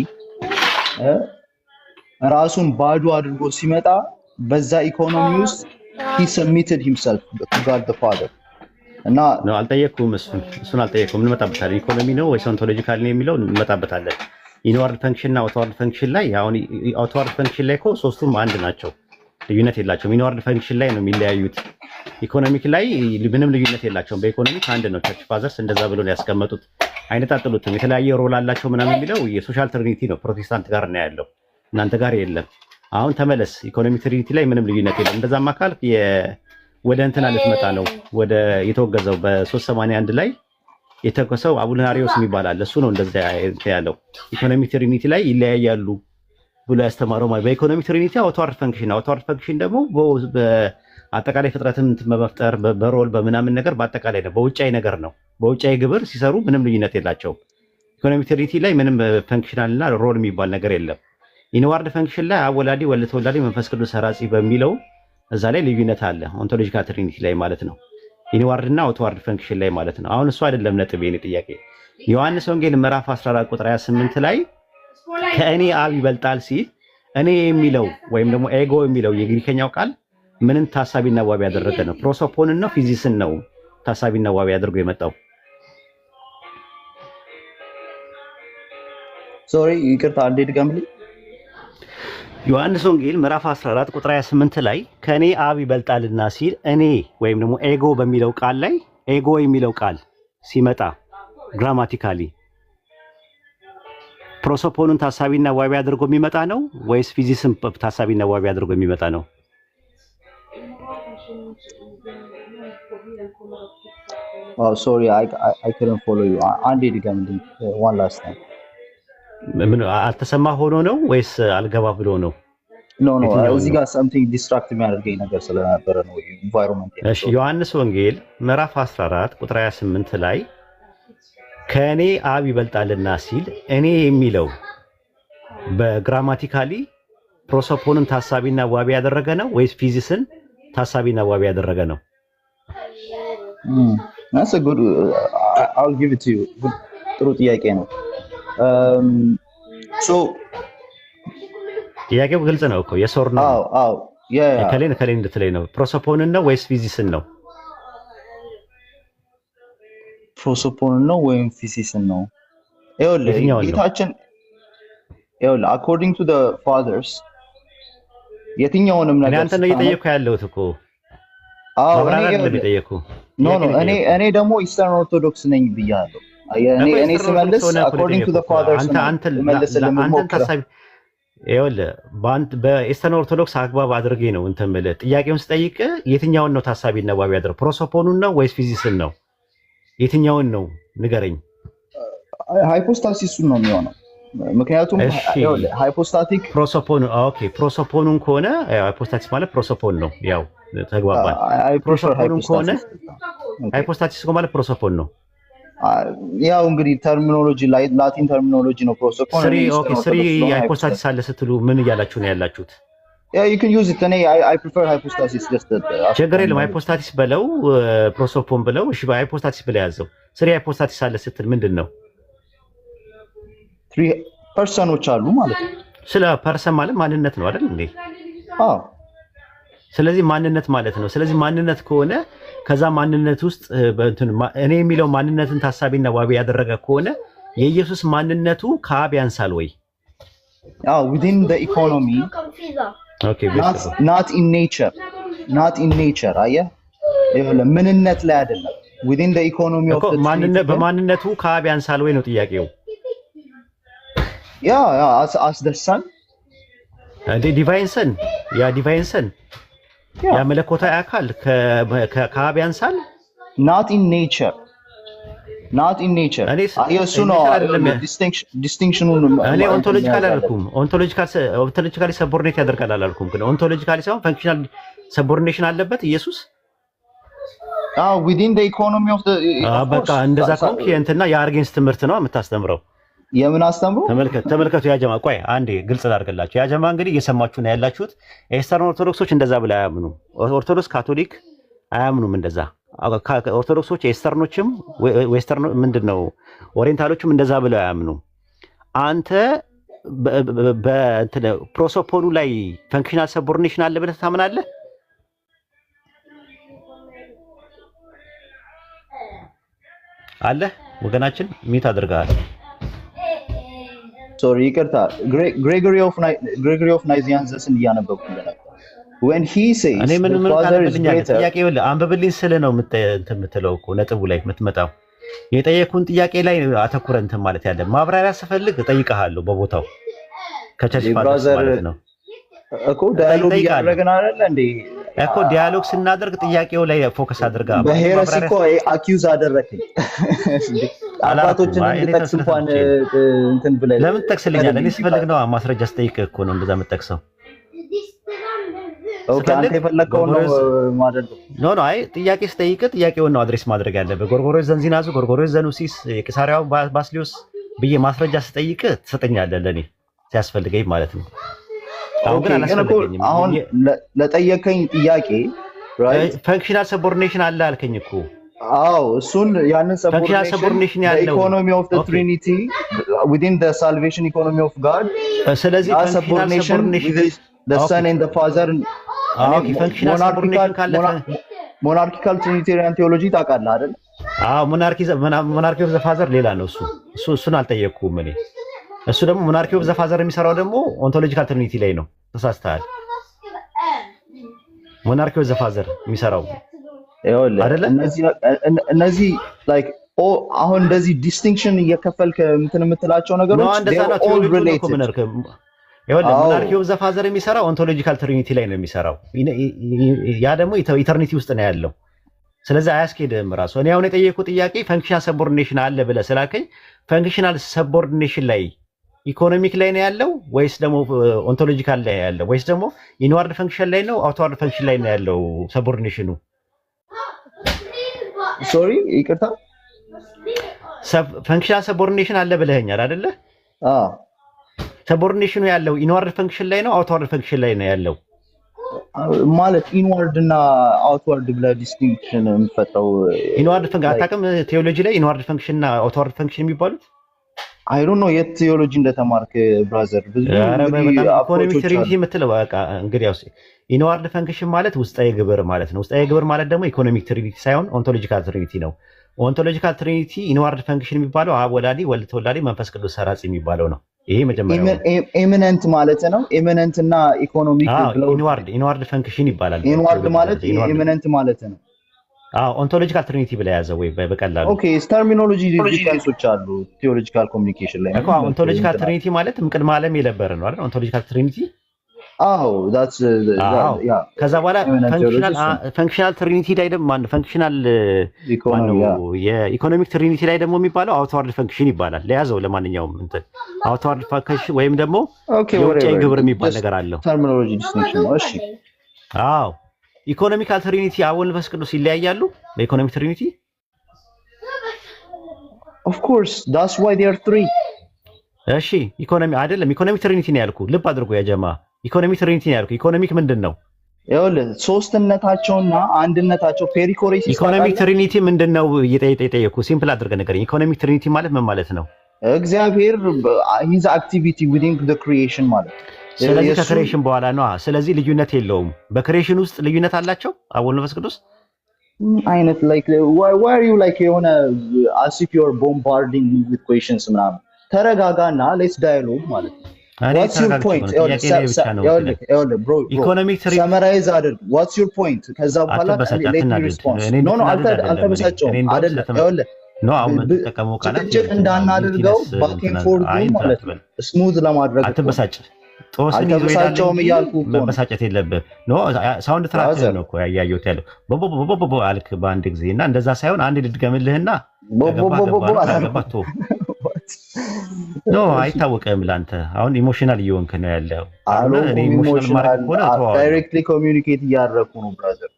ራሱን ባዶ አድርጎ ሲመጣ በዛ ኢኮኖሚ ውስጥ he submitted himself to God the Father እና ነው አልጠየቅኩም። እሱን አልጠየቅኩም። እንመጣበታለን። ኢኮኖሚ ነው ወይስ ኦንቶሎጂካል ነው የሚለው እንመጣበታለን። ኢንዋርድ ፈንክሽን እና አውትዋርድ ፈንክሽን ላይ አሁን አውትዋርድ ፈንክሽን ላይ እኮ ሶስቱም አንድ ናቸው፣ ልዩነት የላቸውም። ኢንዋርድ ፈንክሽን ላይ ነው የሚለያዩት። ኢኮኖሚክ ላይ ምንም ልዩነት የላቸውም። በኢኮኖሚክ አንድ ነው። ቸርች ፋዘርስ እንደዛ ብሎ ነው ያስቀመጡት። አይነጣጥሉትም። የተለያየ ሮል አላቸው ምናምን የሚለው የሶሻል ትሪኒቲ ነው፣ ፕሮቴስታንት ጋር ነው ያለው፣ እናንተ ጋር የለም። አሁን ተመለስ። ኢኮኖሚክ ትሪኒቲ ላይ ምንም ልዩነት የለም። እንደዛማ ካልክ ወደ እንትና ልትመጣ ነው። ወደ የተወገዘው በ381 ላይ የተከሰው አቡልናሪዮስ የሚባል አለ። እሱ ነው እንደዛ ያለው። ኢኮኖሚክ ትሪኒቲ ላይ ይለያያሉ ብሎ ያስተማረው ማለት። በኢኮኖሚክ ትሪኒቲ አውትዋርድ ፈንክሽን ደግሞ በአጠቃላይ ፍጥረትን በመፍጠር በሮል በምናምን ነገር በአጠቃላይ ነው፣ በውጫዊ ነገር ነው። በውጫዊ ግብር ሲሰሩ ምንም ልዩነት የላቸውም። ኢኮኖሚክ ትሪኒቲ ላይ ምንም ፈንክሽናልና ሮል የሚባል ነገር የለም። ኢንዋርድ ፈንክሽን ላይ አወላዲ ወልድ ተወላዲ መንፈስ ቅዱስ ሰራጺ በሚለው እዛ ላይ ልዩነት አለ። ኦንቶሎጂካል ትሪኒቲ ላይ ማለት ነው። ኢንዋርድ እና አውትዋርድ ፈንክሽን ላይ ማለት ነው። አሁን እሱ አይደለም ነጥብ የኔ ጥያቄ። ዮሐንስ ወንጌል ምዕራፍ 14 ቁጥር 28 ላይ ከእኔ አብ ይበልጣል ሲል እኔ የሚለው ወይም ደግሞ ኤጎ የሚለው የግሪከኛው ቃል ምንን ታሳቢና ዋቢ ያደረገ ነው? ፕሮሶፖንን ነው ፊዚስን ነው ታሳቢና ዋቢ አድርጎ የመጣው? ሶሪ ይቅርታ አንዴ ድገምልኝ። ዮሐንስ ወንጌል ምዕራፍ 14 ቁጥር 28 ላይ ከእኔ አብ ይበልጣልና ሲል እኔ ወይም ደግሞ ኤጎ በሚለው ቃል ላይ ኤጎ የሚለው ቃል ሲመጣ ግራማቲካሊ ፕሮሶፖኑን ታሳቢና ዋቢ አድርጎ የሚመጣ ነው ወይስ ፊዚስን ታሳቢና ዋቢ አድርጎ የሚመጣ ነው? ሶሪ I couldn't follow you. አንዴ ድገምልኝ one last time. ምን አልተሰማ ሆኖ ነው ወይስ አልገባ ብሎ ነው? ኖ እዚህ ጋር something distract የሚያደርገኝ ነገር ስለነበረ ነው environment። እሺ ዮሐንስ ወንጌል ምዕራፍ 14 ቁጥር 28 ላይ ከእኔ አብ ይበልጣልና ሲል እኔ የሚለው በግራማቲካሊ ፕሮሶፖንን ታሳቢና ዋቢ ያደረገ ነው ወይስ ፊዚስን ታሳቢና ዋቢ ያደረገ ነው? That's a good I'll give it to you. ጥሩ ጥያቄ ነው። ጥያቄው ግልጽ ነው እኮ የሶር ነው። አዎ ከሌን እንድትለኝ ነው። ፕሮሶፖንን ነው ወይስ ፊዚስን ነው? ፕሮሶፖንን ነው ወይም ፊዚስን ነው? ጌታችን according to the fathers የትኛውንም ነገር አንተ ነው እየጠየኩ ያለሁት እኮ። እኔ ደግሞ ኢስተርን ኦርቶዶክስ ነኝ ብያለሁ። እኔ ስመልስ according to the fathers ይኸውልህ በኢስተርን ኦርቶዶክስ አግባብ አድርጌ ነው እንትን የምልህ። ጥያቄውን ስጠይቅ የትኛውን ነው ታሳቢና ዋቢ ያደረገው? ፕሮሶፖኑን ነው ወይስ ፊዚክስን ነው? የትኛውን ነው ንገረኝ። ሃይፖስታሲሱን ነው የሚሆነው። ምክንያቱም ሃይፖስታቲክ ፕሮሶፖኑ ኦኬ፣ ፕሮሶፖኑን ከሆነ ሃይፖስታሲስ ማለት ፕሮሶፖን ነው። ያው ተግባባን። ፕሮሶፖኑን ከሆነ ሃይፖስታሲስ ማለት ፕሮሶፖን ነው። ያው እንግዲህ ተርሚኖሎጂ ላቲን ተርሚኖሎጂ ነው ፕሮሶፖን። ስሪ ሃይፖስታሲስ አለ ስትሉ ምን እያላችሁ ነው ያላችሁት? you can use it. I prefer hypostasis. ችግር የለም። ሃይፖስታሲስ በለው ፕሮሶፖን ብለው። እሺ ሃይፖስታሲስ ብለው ያዘው። ስሪ ሃይፖስታሲስ አለ ስትል ምንድን ነው? ትሪ ፐርሰኖች አሉ ማለት ነው። ስለ ፐርሰን ማለት ማንነት ነው አይደል እንዴ? አዎ። ስለዚህ ማንነት ማለት ነው። ስለዚህ ማንነት ከሆነ ከዛ ማንነት ውስጥ እኔ የሚለው ማንነትን ታሳቢና ዋቢ ያደረገ ከሆነ የኢየሱስ ማንነቱ ከአብ ያንሳል ወይ? within the economy. Okay, not in nature. አየህ፣ ምንነት ላይ አይደለም። within the economy of the ማንነት በማንነቱ ከአብ ያንሳል ወይ ነው ጥያቄው። as the son ዲቫይን ሰን ያ መለኮታዊ አካል ከአብ ያንሳል። not in nature እሱ ነው ዲስቲንክሽኑ። እኔ ኦንቶሎጂካል አላልኩም። ኦንቶሎጂካሊ ሰቦርዲኔት ያደርጋል አላልኩም። ግን ኦንቶሎጂካሊ ሳይሆን ፈንክሽናል ሰቦርዲኔሽን አለበት ኢየሱስ። within the economy of the በቃ እንደዛ ከሆንክ የእንትና የአርጌንስ ትምህርት ነው የምታስተምረው። የምን አስተምሮ? ተመልከቱ ያጀማ፣ ቆይ አንዴ ግልጽ ላድርግላችሁ። ያጀማ እንግዲህ እየሰማችሁ ነው ያላችሁት። ኤስተርን ኦርቶዶክሶች እንደዛ ብለው አያምኑም። ኦርቶዶክስ ካቶሊክ አያምኑም እንደዛ። ኦርቶዶክሶች ኤስተርኖችም ዌስተርን ምንድነው ኦሪየንታሎችም እንደዛ ብለው አያምኑም። አንተ በእንትን ፕሮሶፖኑ ላይ ፈንክሽናል ሰቦርዲኔሽን አለ ብለህ ታምናለህ? አለ ወገናችን ሚት አድርጋል። ሶሪ ይቅርታ፣ ግሬጎሪ ኦፍ ናይዚያንስን እያነበብኩ ነበር። when he says እኔ ምን ካለብልኛል ጥያቄ ይኸውልህ አንብብልኝ ስለ ነው የምትለው እኮ ነጥቡ ላይ የምትመጣው የጠየኩን ጥያቄ ላይ አተኩረን እንትን ማለት ያለ ማብራሪያ ስፈልግ እጠይቅሃለሁ በቦታው ከቸርች ፋዘር ማለት ነው እኮ ዳያሎግ እያደረግን አይደል እንዴ? እኮ ዲያሎግ ስናደርግ ጥያቄው ላይ ፎከስ አድርጋ በሄረስ እኮ አኪዩዝ አደረከኝ። አባቶችን እንድጠቅስ እንኳን እንትን ብለህ ለምን ትጠቅስልኛለህ? እኔ ስፈልግ ነው ማስረጃ ስጠይቅህ እኮ ነው እንደዛ የምጠቅሰው። ኦኬ አንተ የፈለከው ነው ማለት ነው። ኖ አይ ጥያቄ ስጠይቅ ጥያቄውን ነው አድሬስ ማድረግ ያለብህ። ጎርጎርዮስ ዘንዚናዙ፣ ጎርጎርዮስ ዘኑሲስ፣ የቂሳሪያው ባስሊዮስ ብዬ ማስረጃ ስጠይቅ ትሰጠኛለህ ለኔ ሲያስፈልገኝ ማለት ነው። አሁን ግን አላስፈልገኝም። አሁን ለጠየቀኝ ጥያቄ ፈንክሽናል ሰቦርዲኔሽን አለ አልከኝ እኮ። አዎ እሱን ያንን ሰቦርዲኔሽን ያለው ኢኮኖሚ ኦፍ ዘ ትሪኒቲ within the salvation economy of God። ስለዚህ ፈንክሽናል ሰቦርዲኔሽን the son and the father ሞናርኪካል ትሪኒቴሪያን ቴዎሎጂ ታውቃለህ አይደል? አዎ ሞናርኪ ኦፍ ዘ ፋዘር ሌላ ነው እሱን አልጠየቅኩም እኔ። እሱ ደግሞ ሞናርኪ ኦፍ ዘ ፋዘር የሚሰራው ደግሞ ኦንቶሎጂካል ትሪኒቲ ላይ ነው። ተሳስተሃል። ሞናርኪ ኦፍ ዘ ፋዘር የሚሰራው አይደለ? እነዚህ ላይክ አሁን እንደዚህ ዲስቲንክሽን እየከፈልክ እንትን የምትላቸው ነገሮች ኦል ሪሌትድ። ሞናርኪ ኦፍ ዘ ፋዘር የሚሰራው ኦንቶሎጂካል ትሪኒቲ ላይ ነው የሚሰራው። ያ ደግሞ ኢተርኒቲ ውስጥ ነው ያለው። ስለዚህ አያስኬድም ራሱ። እኔ አሁን የጠየቁ ጥያቄ ፈንክሽናል ሰቦርዲኔሽን አለ ብለህ ስላልከኝ ፈንክሽናል ሰቦርዲኔሽን ላይ ኢኮኖሚክ ላይ ነው ያለው ወይስ ደግሞ ኦንቶሎጂካል ላይ ያለው ወይስ ደግሞ ኢንዋርድ ፈንክሽን ላይ ነው አውትዋርድ ፈንክሽን ላይ ነው ያለው ሰቦርዲኔሽኑ? ሶሪ ይቅርታ፣ ፈንክሽናል ሰቦርዲኔሽን አለ ብለኸኛል አይደለ? ሰቦርዲኔሽኑ ያለው ኢንዋርድ ፈንክሽን ላይ ነው አውትዋርድ ፈንክሽን ላይ ነው ያለው? ማለት ኢንዋርድ እና አውትዋርድ ብለህ ዲስቲንክሽን የምትፈጥረው ኢንዋርድ ፈንክሽን አታውቅም? ቴዎሎጂ ላይ ኢንዋርድ ፈንክሽን እና አውትዋርድ ፈንክሽን የሚባሉት አይ ዶንት ኖ የት ቴዎሎጂ እንደተማርክ ብራዘር። ብዙ ኢኮኖሚክ ትሪኒቲ የምትለው በቃ እንግዲህ ያው ኢንዋርድ ፈንክሽን ማለት ውስጣዊ ግብር ማለት ነው። ውስጣዊ ግብር ማለት ደግሞ ኢኮኖሚክ ትሪኒቲ ሳይሆን ኦንቶሎጂካል ትሪኒቲ ነው። ኦንቶሎጂካል ትሪኒቲ ኢንዋርድ ፈንክሽን የሚባለው አብ ወላዲ፣ ወልድ ተወላዲ፣ መንፈስ ቅዱስ ሰራጺ የሚባለው ነው። ይሄ መጀመሪያው ኤሚነንት ማለት ነው። ኤሚነንት እና ኢኮኖሚክ ብለው ኢንዋርድ ፈንክሽን ይባላል። ኢንዋርድ ማለት ኤሚነንት ማለት ነው። ኦንቶሎጂካል ትሪኒቲ ብላ ያዘ ወይ በቀላሉ። ኦኬ ተርሚኖሎጂ ዲፈረንሶች አሉ ቲዮሎጂካል ኮሚኒኬሽን ላይ እኮ ኦንቶሎጂካል ትሪኒቲ ማለት ቅድመ ዓለም የነበረ ነው አይደል? ኦንቶሎጂካል ትሪኒቲ ከዛ በኋላ ፈንክሽናል ትሪኒቲ ላይ ደግሞ ፈንክሽናል የኢኮኖሚክ ትሪኒቲ ላይ ደግሞ የሚባለው አውትዋርድ ፈንክሽን ይባላል። ለያዘው ለማንኛውም እንትን አውትዋርድ ፈንክሽን ወይም ደግሞ የውጫዊ ግብር የሚባል ነገር አለው። ተርሚኖሎጂ ዲስቲንክሽን ነው። እሺ ኢኮኖሚካል ትሪኒቲ አብ ወልድ መንፈስ ቅዱስ ይለያያሉ። በኢኮኖሚክ ትሪኒቲ ኦፍ ኮርስ that's why they are three። እሺ ኢኮኖሚ አይደለም ኢኮኖሚክ ትሪኒቲ ነው ያልኩ። ልብ አድርጎ ያ ጀማ ኢኮኖሚክ ትሪኒቲ ነው ያልኩ። ኢኮኖሚክ ምንድን ነው? ይኸውልህ ሶስትነታቸውና አንድነታቸው ፔሪኮሬሲስ። ኢኮኖሚክ ትሪኒቲ ምንድን ነው እየጠየኩ ሲምፕል አድርገህ ነገር። ኢኮኖሚክ ትሪኒቲ ማለት ምን ማለት ነው? እግዚአብሔር his activity within the creation ማለት ነው። ስለዚህ ከክሬሽን በኋላ ነው። ስለዚህ ልዩነት የለውም። በክሬሽን ውስጥ ልዩነት አላቸው አብ ወልድ መንፈስ ቅዱስ አይነት like why are you like የሆነ as if you are bombarding me with questions ምናምን ተረጋጋና let's dialogue ማለት ነው። What's your point? ኢኮኖሚክ ትሪኒቲ summarize አድርግ። What's your point? ከዛ በኋላ let me respond. No አልተበሳጨውም አይደለም። ይኸውልህ ጭቅጭቅ እንዳናደርገው ባክ ኤንድ ፎርዝ ማለት ነው ስሙዝ ለማድረግ አትበሳጭ። ጦስን አልተበሳጨውም እያልኩ እኮ ነው። መበሳጨት የለብህም። ሳውንድ ትራክ ነው እኮ ያያየሁት ያለው ቦቦቦቦቦ አልክ በአንድ ጊዜ እና እንደዛ ሳይሆን አንድ ልድገምልህና ቦቦቦቦ አይታወቅም ለአንተ። አሁን ኢሞሽናል እየሆንክ ነው ያለው። እኔ ኢሞሽናል ማለት ሆነ ዳይሬክትሊ ኮሚኒኬት እያደረኩ ነው ብራዘር።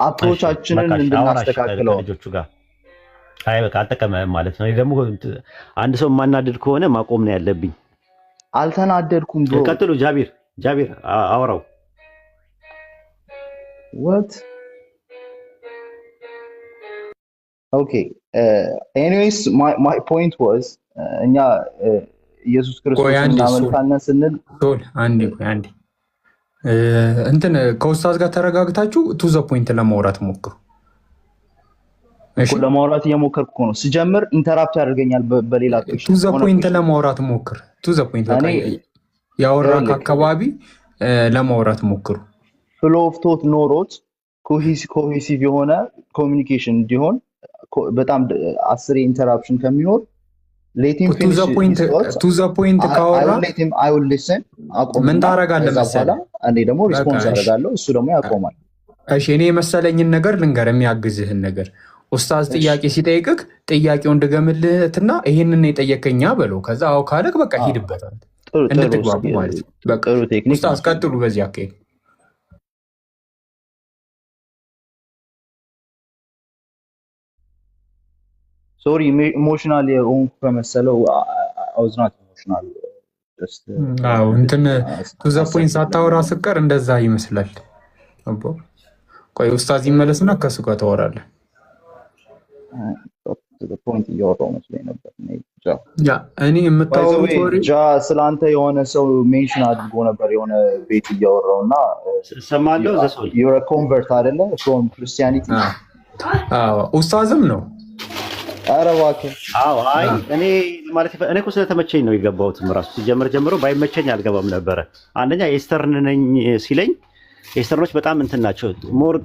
አፕሮቻችንን እንድናስተካክለው ልጆቹ ጋር አይ በቃ አልጠቀመህም ማለት ነው። ደግሞ አንድ ሰው ማናደድ ከሆነ ማቆም ነው ያለብኝ። አልተናደድኩም ብሮ። ቀጥሉ ጃቢር አውራው what okay anyways my point was እኛ ኢየሱስ ክርስቶስን እናመልካለን ስንል አንዴ እንትን ከኡስታዝ ጋር ተረጋግታችሁ ቱ ዘ ፖይንት ለማውራት ሞክሩ። እሺ ለማውራት እየሞከርኩ ነው። ስጀምር ኢንተራፕት ያደርገኛል በሌላ question። ቱ ዘ ፖይንት ለማውራት ሞክር። ቱ ዘ ፖይንት ያወራክ አካባቢ ለማውራት ሞክሩ። ፍሎ ኦፍ ቶት ኖሮት ኮሄሲቭ የሆነ ኮሚኒኬሽን እንዲሆን በጣም 10 ኢንተራፕሽን ከሚኖር ሌቲም ፊኒሽ ቱ ዘ ፖይንት ካወራ I will listen ምን ታረጋለህ መሰለህ? እኔ ደግሞ ሪስፖንስ አደርጋለሁ፣ እሱ ደግሞ ያቆማል። እሺ እኔ የመሰለኝን ነገር ልንገር፣ የሚያግዝህን ነገር። ኡስታዝ ጥያቄ ሲጠይቅህ ጥያቄውን ድገምልህና ይሄንን ነው የጠየቀኛ በለው። ከዛ አው ካለክ በቃ ሂድበታል እንድትግባቡ ማለት ነው። በቃ ኡስታዝ ቀጥሉ በዚህ አካሄድ። ሶሪ ኢሞሽናል የሆንኩ ከመሰለው I was not emotional just እንትን ቱ ዘ ፖይንት ሳታወራ ስቀር እንደዛ ይመስላል። አቦ ቆይ ኡስታዝ ይመለስና ከሱ ጋር ታወራለህ። ፖይንት እያወራሁ መስሎኝ ነበር። እኔ የምታወሩት ወሬ ስላንተ የሆነ ሰው ሜንሽን አድርጎ ነበር የሆነ ቤት እያወራውና ሰማለሁ። ዘሶል you're a convert አይደለ from Christianity? ኡስታዝም ነው። ኧረ እባክህ አይ እኔ እኮ ስለተመቸኝ ነው የገባሁትም። ራሱ ሲጀምር ጀምሮ ባይመቸኝ አልገባም ነበረ። አንደኛ ኤስተርን ነኝ ሲለኝ ኤስተርኖች በጣም እንትን ናቸው፣ ሞር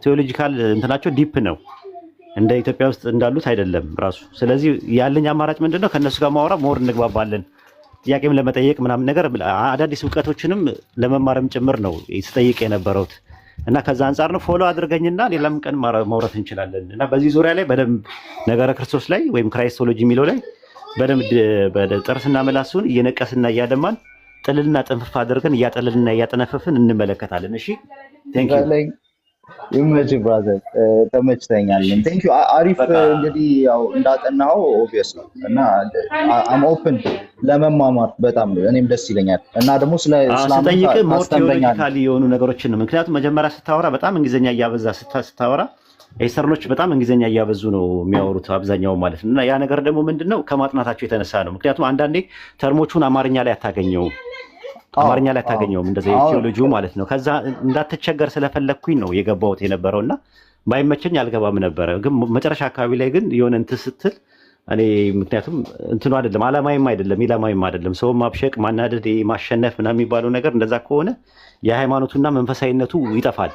ቴዎሎጂካል እንትናቸው ዲፕ ነው፣ እንደ ኢትዮጵያ ውስጥ እንዳሉት አይደለም ራሱ። ስለዚህ ያለኝ አማራጭ ምንድነው? ከነሱ ጋር ማውራ ሞር እንግባባለን፣ ጥያቄም ለመጠየቅ ምናምን ነገር አዳዲስ እውቀቶችንም ለመማርም ጭምር ነው ስጠይቅ የነበረውት እና ከዛ አንጻር ነው ፎሎ አድርገኝና ሌላም ቀን ማውራት እንችላለን። እና በዚህ ዙሪያ ላይ በደንብ ነገረ ክርስቶስ ላይ ወይም ክራይስቶሎጂ የሚለው ላይ በደንብ ጥርስና ምላሱን እየነቀስና እያደማን ጥልልና ጥንፍፍ አድርገን እያጠለልና እያጠነፈፍን እንመለከታለን። እሺ ቴንክ ዩ ይመች ብራዘር፣ ተመችተኛል። ቴንክ ዩ አሪፍ። እንግዲህ ያው እንዳጠናው ኦብቪየስ ነው እና አም ኦፕን ለመማማር በጣም እኔም ደስ ይለኛል። እና ደግሞ ስለጠይቅ ሞር ቴዎሎጂካሊ የሆኑ ነገሮችን ነው። ምክንያቱም መጀመሪያ ስታወራ በጣም እንግሊዝኛ እያበዛ ስታወራ ኤስተርኖች በጣም እንግሊዝኛ እያበዙ ነው የሚያወሩት አብዛኛው ማለት ነው። እና ያ ነገር ደግሞ ምንድነው ከማጥናታቸው የተነሳ ነው። ምክንያቱም አንዳንዴ ተርሞቹን አማርኛ ላይ አታገኘውም እንደዚህ ቴዎሎጂው ማለት ነው። ከዛ እንዳትቸገር ስለፈለግኩኝ ነው የገባሁት የነበረውና ባይመቸኝ አልገባም ነበረ። ግን መጨረሻ አካባቢ ላይ ግን የሆነ እንትን ስትል እኔ ምክንያቱም እንትኑ አይደለም ዓላማዊም አይደለም ኢላማዊም አይደለም ሰው ማብሸቅ ማናደድ ማሸነፍ ምናምን የሚባለው ነገር እንደዛ ከሆነ የሃይማኖቱና መንፈሳዊነቱ ይጠፋል።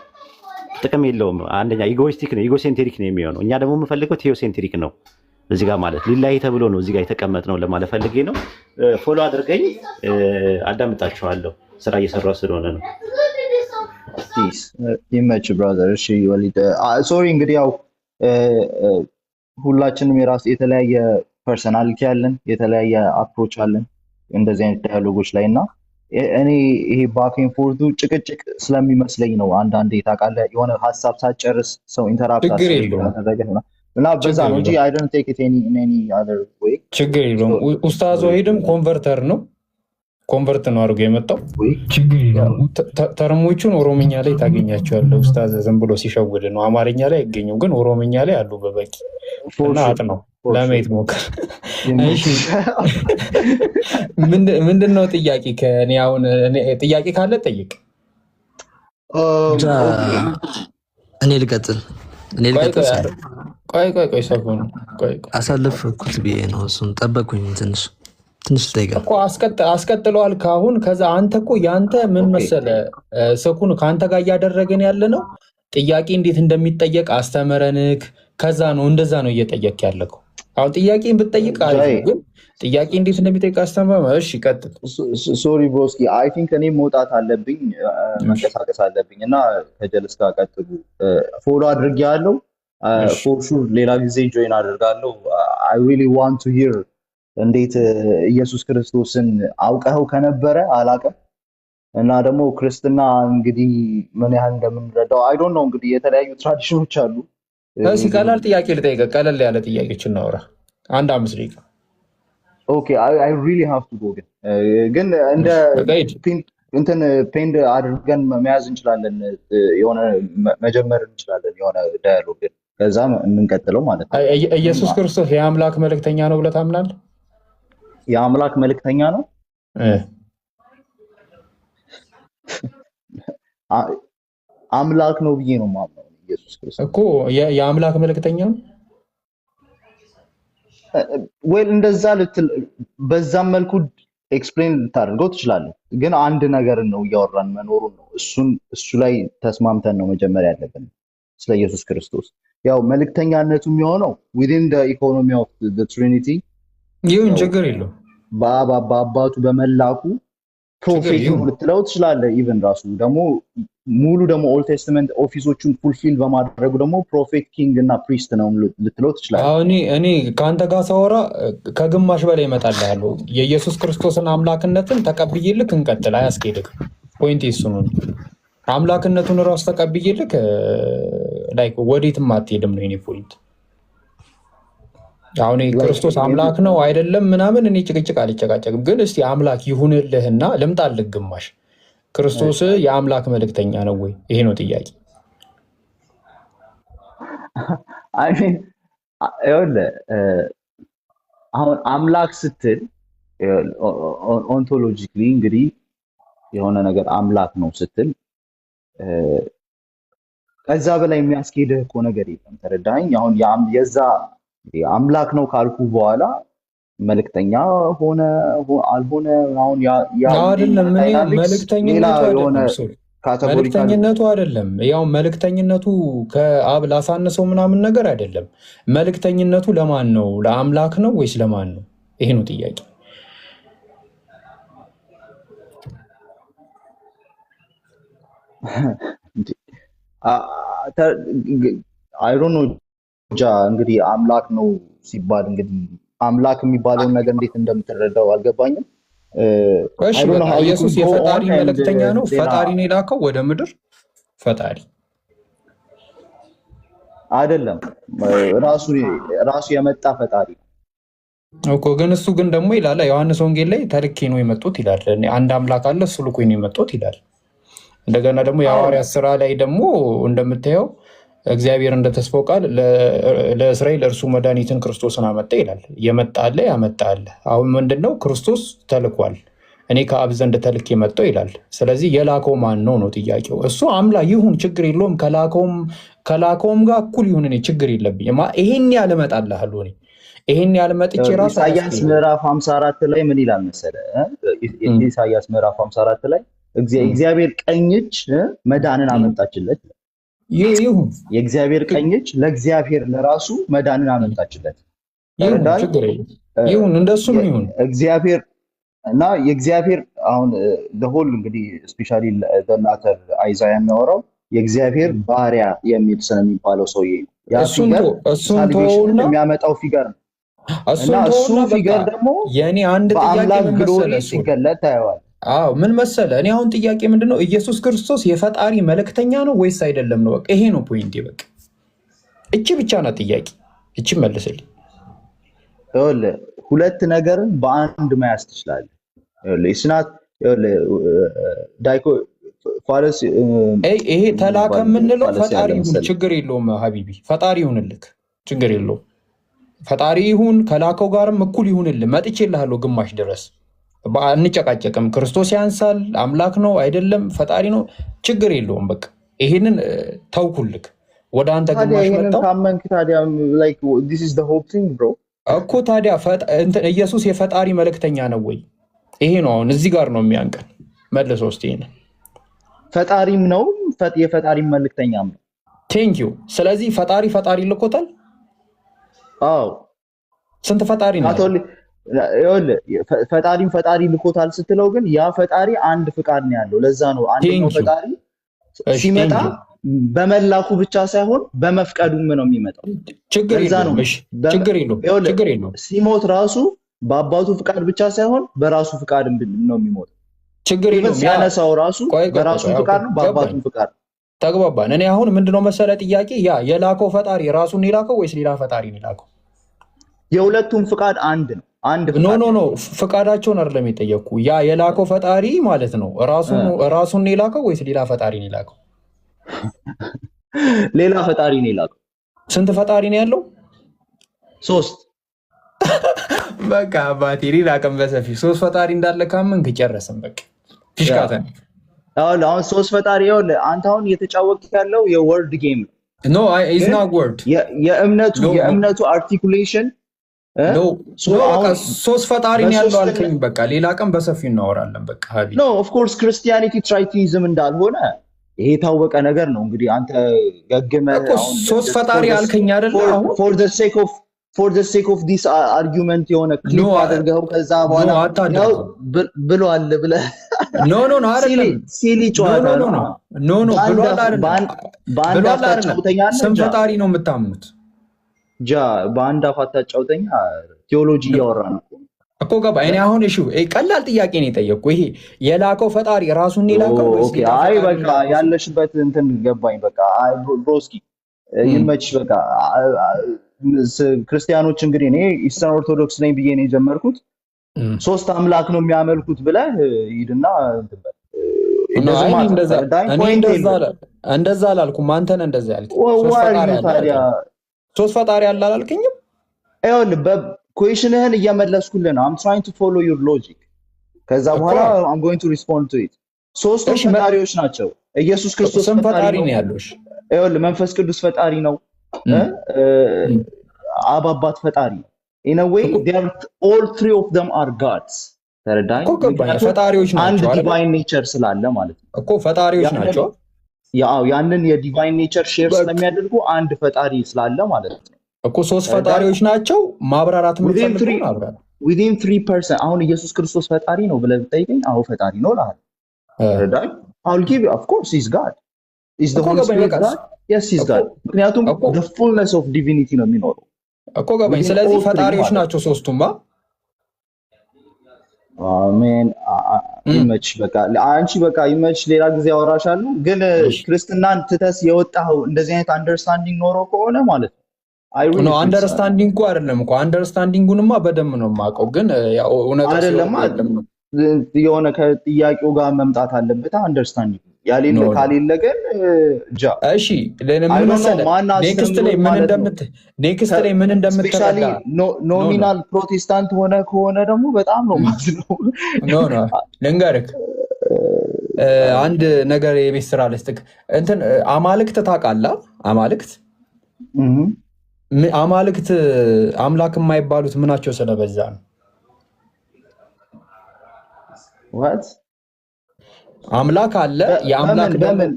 ጥቅም የለውም። አንደኛ ኢጎይስቲክ ነው፣ ኢጎሴንትሪክ ነው የሚሆነው። እኛ ደግሞ የምፈልገው ቴዎሴንትሪክ ነው። እዚህ ጋር ማለት ሊላይ ተብሎ ነው እዚህ ጋር የተቀመጥነው ለማለት ፈልጌ ነው። ፎሎ አድርገኝ፣ አዳምጣችኋለሁ። ስራ እየሰራሁ ስለሆነ ነው። ይመች ብራዘር። እሺ ወሊድ ሶሪ። እንግዲህ ያው ሁላችንም የራስ የተለያየ ፐርሰናሊቲ አለን፣ የተለያየ አፕሮች አለን እንደዚህ አይነት ዳያሎጎች ላይ እና እኔ ይሄ ባክ ኤንድ ፎርቱ ጭቅጭቅ ስለሚመስለኝ ነው። አንዳንዴ ታውቃለህ የሆነ ሀሳብ ሳትጨርስ ሰው ኢንተራፕት አደረገ እና በዛ ነው እንጂ አይ ዶንት ቴክ ኢት ኤኒ አዘር ዌይ። ችግር የለውም። ኡስታዝ ወሂድም ኮንቨርተር ነው፣ ኮንቨርት ነው አድርጎ የመጣው። ችግር የለውም። ተርሞቹን ኦሮምኛ ላይ ታገኛቸዋለህ። ኡስታዝ ዝም ብሎ ሲሸውድ ነው። አማርኛ ላይ አይገኙም፣ ግን ኦሮምኛ ላይ አሉ በበቂ እና አጥነው ለማየት ሞክር። ምንድን ነው ጥያቄ? ከእኔ አሁን ጥያቄ ካለ ጠይቅ። እኔ ልቀጥል። ቆይ ሰጎን አሳለፍኩት ብዬ ነው። እሱን ጠበቁኝ። ትንሽ ጠይቃ እኮ አስቀጥለዋል ካሁን። ከዛ አንተ እኮ ያንተ ምን መሰለ ሰኩን ከአንተ ጋር እያደረገን ያለ ነው። ጥያቄ እንዴት እንደሚጠየቅ አስተምረንክ ከዛ ነው እንደዛ ነው እየጠየቅ ያለከው። አሁን ጥያቄን ብትጠይቅ ግን ጥያቄ እንዴት እንደሚጠይቅ አስተምረ። እሺ ቀጥል። ሶሪ ብሮስኪ፣ አይ ቲንክ እኔ መውጣት አለብኝ፣ መንቀሳቀስ አለብኝ እና ከጀልስ ጋር ቀጥሉ። ፎሎ አድርጌያለሁ። ፎር ሹር ሌላ ጊዜ ጆይን አደርጋለሁ። አይ ሪሊ ዋንት ቱ ሂር እንዴት ኢየሱስ ክርስቶስን አውቀኸው ከነበረ አላውቅም እና ደግሞ ክርስትና እንግዲህ ምን ያህል እንደምንረዳው አይ ዶንት ኖ። እንግዲህ የተለያዩ ትራዲሽኖች አሉ። እሺ ቀላል ጥያቄ ልጠይቅ፣ ቀለል ያለ ጥያቄዎች እናውራ። 1-5 ደቂቃ። ኦኬ አይ ሪሊ ሃቭ ቱ ጎ። ግን እንደ እንትን ፔንድ አድርገን መያዝ እንችላለን፣ የሆነ መጀመር እንችላለን የሆነ ዳያሎግ፣ ከዛ የምንቀጥለው ማለት ነው። ኢየሱስ ክርስቶስ የአምላክ መልእክተኛ ነው ብለህ ታምናለህ? የአምላክ መልእክተኛ ነው አምላክ ነው ብዬ ነው የማምነው። ኢየሱስ ክርስቶስ እኮ የአምላክ መልእክተኛ ነው ወይ? እንደዛ በዛም መልኩ ኤክስፕሌን ልታደርገው ትችላለህ። ግን አንድ ነገር ነው እያወራን መኖሩን ነው። እሱ ላይ ተስማምተን ነው መጀመሪያ ያለብን ስለ ኢየሱስ ክርስቶስ። ያው መልእክተኛነቱ የሚሆነው ዊዚን ዘ ኢኮኖሚ ኦፍ ዘ ትሪኒቲ ይሁን፣ ችግር የለውም። በአባቱ በመላኩ ፕሮፌት ልትለው ትችላለህ። ኢቨን ራሱ ደግሞ ሙሉ ደግሞ ኦልድ ቴስትመንት ኦፊሶቹን ፉልፊል በማድረጉ ደግሞ ፕሮፌት ኪንግ እና ፕሪስት ነው ልትለው ትችላለህ። እኔ ከአንተ ጋር ሳወራ ከግማሽ በላይ እመጣልሃለሁ። የኢየሱስ ክርስቶስን አምላክነትን ተቀብዬልክ እንቀጥል፣ አያስኬድም። ፖይንት እሱ ነው። አምላክነቱን ራሱ ተቀብዬልክ ላይክ ወዴትም አትሄድም ነው የኔ ፖይንት። አሁን ክርስቶስ አምላክ ነው አይደለም ምናምን እኔ ጭቅጭቅ አልጨቃጨቅም። ግን እስቲ አምላክ ይሁንልህና ልምጣልህ ግማሽ። ክርስቶስ የአምላክ መልእክተኛ ነው ወይ? ይሄ ነው ጥያቄ። አሁን አምላክ ስትል ኦንቶሎጂካሊ እንግዲህ የሆነ ነገር አምላክ ነው ስትል ከዛ በላይ የሚያስኬድህ እኮ ነገር የለም። ተረዳኸኝ? አሁን የዛ አምላክ ነው ካልኩ በኋላ መልእክተኛ ሆነ አልሆነ አሁን መልእክተኝነቱ አይደለም። ያው መልእክተኝነቱ ከአብ ላሳነሰው ምናምን ነገር አይደለም። መልእክተኝነቱ ለማን ነው? ለአምላክ ነው ወይስ ለማን ነው? ይሄ ነው ጥያቄ። አይ ዶንት ኖ እንግዲህ አምላክ ነው ሲባል እንግዲህ አምላክ የሚባለውን ነገር እንዴት እንደምትረዳው አልገባኝም። ኢየሱስ የፈጣሪ መልእክተኛ ነው። ፈጣሪን የላከው ወደ ምድር ፈጣሪ አይደለም፣ ራሱ የመጣ ፈጣሪ እኮ። ግን እሱ ግን ደግሞ ይላል ዮሐንስ ወንጌል ላይ ተልኬ ነው የመጡት ይላል። አንድ አምላክ አለ እሱ ልኮኝ ነው የመጡት ይላል። እንደገና ደግሞ የሐዋርያት ስራ ላይ ደግሞ እንደምታየው እግዚአብሔር እንደተስፋው ቃል ለእስራኤል እርሱ መድኃኒትን ክርስቶስን አመጣ ይላል። የመጣ አለ ያመጣ አለ። አሁን ምንድነው? ክርስቶስ ተልኳል። እኔ ከአብ ዘንድ ተልኬ መጣሁ ይላል። ስለዚህ የላከው ማን ነው ነው ጥያቄው። እሱ አምላክ ይሁን ችግር የለውም፣ ከላከውም ጋር እኩል ይሁን፣ እኔ ችግር የለብኝም። ይሄን ያህል እመጣልሃለሁ። እኔ ይሄን ያህል መጥቼ ራሱ ኢሳያስ ምዕራፍ 54 ላይ ምን ይላል መሰለህ? ኢሳያስ ምዕራፍ 54 ላይ እግዚአብሔር ቀኝ እጅ መዳንን አመጣችለት። ይሁን የእግዚአብሔር ቀኝ እጅ ለእግዚአብሔር ለራሱ መዳንን አመጣችለት። ይሁን እንደሱም ይሁን እግዚአብሔር እና የእግዚአብሔር አሁን ለሆል እንግዲህ ስፔሻሊ ለናተር አይዛያ የሚያወራው የእግዚአብሔር ባሪያ የሚል ስለሚባለው ሰውዬ ነው። ያ ፊገር ሳልቬሽን የሚያመጣው ፊገር ነው። እና እሱ ፊገር ደግሞ የኔ አንድ ጥያቄ ግሎሪ ሲገለጥ ታየዋል። አዎ ምን መሰለ፣ እኔ አሁን ጥያቄ ምንድነው ኢየሱስ ክርስቶስ የፈጣሪ መልእክተኛ ነው ወይስ አይደለም ነው። በቃ ይሄ ነው ፖይንቴ። በቃ እቺ ብቻ ናት ጥያቄ። እቺ መልስልኝ። ሁለት ነገርን በአንድ መያዝ ትችላለህ። ኢስናት ይሄ ተላከ የምንለው ፈጣሪ ይሁን ችግር የለውም ሀቢቢ፣ ፈጣሪ ይሁንልክ ችግር የለውም። ፈጣሪ ይሁን ከላከው ጋርም እኩል ይሁንልህ። መጥቼልሃለሁ ግማሽ ድረስ አንጨቃጨቅም። ክርስቶስ ያንሳል፣ አምላክ ነው አይደለም፣ ፈጣሪ ነው ችግር የለውም። በቃ ይሄንን ተውኩልክ። ወደ አንተ ግማሽ መጣው እኮ ታዲያ ኢየሱስ የፈጣሪ መልእክተኛ ነው ወይ? ይሄ ነው አሁን እዚህ ጋር ነው የሚያንቀን። መልሶ እስቲ ይሄንን ፈጣሪም ነው የፈጣሪ መልእክተኛም ነው። ቴንክ ዩ። ስለዚህ ፈጣሪ ልኮታል። አዎ ስንት ፈጣሪ ነው? ፈጣሪ ልኮታል ስትለው ግን ያ ፈጣሪ አንድ ፍቃድ ነው ያለው። ለዛ ነው አንደኛው ፈጣሪ ሲመጣ በመላኩ ብቻ ሳይሆን በመፍቀዱም ነው የሚመጣው። ችግር የለውም። ሲሞት ራሱ በአባቱ ፍቃድ ብቻ ሳይሆን በራሱ ፍቃድ ነው የሚሞት። ችግር የለውም። ያነሳው ራሱ በራሱ ፍቃድ ነው፣ በአባቱ ፍቃድ። ተግባባን። እኔ አሁን ምንድነው መሰለ ጥያቄ፣ ያ የላከው ፈጣሪ ራሱን የላከው ወይስ ሌላ ፈጣሪ ነው የላከው? የሁለቱም ፍቃድ አንድ ነው። ኖ ፍቃዳቸውን አይደለም የጠየቅኩ። ያ የላከው ፈጣሪ ማለት ነው ራሱን ነው የላከው ወይስ ሌላ ፈጣሪ ነው የላከው? ሌላ ፈጣሪ ነው የላከው። ስንት ፈጣሪ ነው ያለው? 3። በቃ ባቴሪ ላቀም በሰፊ 3 ፈጣሪ እንዳለ ካመንክ ጨረስን። በቃ ፊሽካተን አሁን 3 ፈጣሪ ይኸውልህ፣ አንተ አሁን እየተጫወትክ ያለው የወርድ ጌም ነው። ኖ ኢዝ ናት ወርድ። የእምነቱ አርቲኩሌሽን ሶስት ፈጣሪ ነው ያለው አልከኝ። በቃ ሌላ ቀን በሰፊው እናወራለን። በቃ ሀቢ ኖ ኦፍ ኮርስ ክርስቲያኒቲ ትራይቲዝም እንዳልሆነ ይሄ የታወቀ ነገር ነው። እንግዲህ አንተ ገግመህ ሶስት ፈጣሪ አልከኝ አይደል? አሁን for the sake of this argument የሆነ ክሊፕ አድርገው ከዛ በኋላ ነው ብሏል ብለህ ኖ አይደለም። ሲሊ ጨዋታ ነው። ኖ ብሏል አይደለም። በአንድ አፍታጫውተኛ ስም ፈጣሪ ነው የምታምኑት? በአንድ አፍታጫውተኛ ቴዎሎጂ እያወራ ነው እኮ ገባ። እኔ አሁን እሺ ቀላል ጥያቄ ነው የጠየቅኩ። ይሄ የላከው ፈጣሪ ራሱን የላከው ወይስ? አይ በቃ ያለሽበት እንትን ገባኝ። በቃ አይ ብሮስኪ ይመችሽ። በቃ ክርስቲያኖች እንግዲህ እኔ ኢስተርን ኦርቶዶክስ ነኝ ብዬ ነው የጀመርኩት። 3 አምላክ ነው የሚያመልኩት ብለህ ሂድና እንደዛ አላልኩም። አንተ ነህ እንደዛ ያልከኝ። 3 ፈጣሪ አለ አላልከኝም? ይኸውልህ በኩዌሽንህን እየመለስኩልህ ነው። I'm trying to follow your logic። ከዛ በኋላ I'm going to respond to it። 3 ፈጣሪዎች ናቸው። ኢየሱስ ክርስቶስ ፈጣሪ ነው ያለው። ይኸውልህ መንፈስ ቅዱስ ፈጣሪ ነው። አብ አባት ፈጣሪ ነው። in a way all 3 of them are gods። ተረዳኝ። ፈጣሪዎች ናቸው። አንድ ዲቫይን ኔቸር ስላለ ማለት ነው እኮ ፈጣሪዎች ናቸው። ያው ያንን የዲቫይን ኔቸር ሼር ስለሚያደርጉ አንድ ፈጣሪ ስላለ ማለት ነው እኮ 3 ፈጣሪዎች ናቸው። ማብራራት የምትፈልገው ማብራራት within 3%። አሁን ኢየሱስ ክርስቶስ ፈጣሪ ነው ብለህ ብትጠይቀኝ አዎ ፈጣሪ ነው እልሃለሁ። ተረዳኝ። I'll give you of course he's God. Is the Holy Spirit God? Yes he's God። ምክንያቱም the fullness of divinity ነው የሚኖረው እኮ ገባኝ። ስለዚህ ፈጣሪዎች ናቸው 3ቱም። አሜን። ይመች በቃ አንቺ በቃ ይመች። ሌላ ጊዜ አወራሻለሁ። ግን ክርስትናን ትተስ የወጣው እንደዚህ አይነት አንደርስታንዲንግ ኖሮ ከሆነ ማለት ነው አንደርስታንዲንግ እኮ አይደለም እኮ አንደርስታንዲንጉንማ በደንብ ነው የማውቀው። ግን ያው እውነት አይደለም የሆነ ከጥያቄው ጋር መምጣት አለበት አንደርስታንዲንግ ያሌለ ካሌለ ግን እሺ ለምን መሰለህ ኔክስት ላይ ምን እንደምትረዳ ኖሚናል ፕሮቴስታንት ሆነ ከሆነ ደግሞ በጣም ነው ማለት ነው። ኖ ልንገርህ አንድ ነገር የቤት ስራ ልስጥክ። እንትን አማልክት ታውቃለህ? አማልክት አምላክ የማይባሉት ምናቸው ስለበዛ ነው። what አምላክ አለ። የአምላክ በምን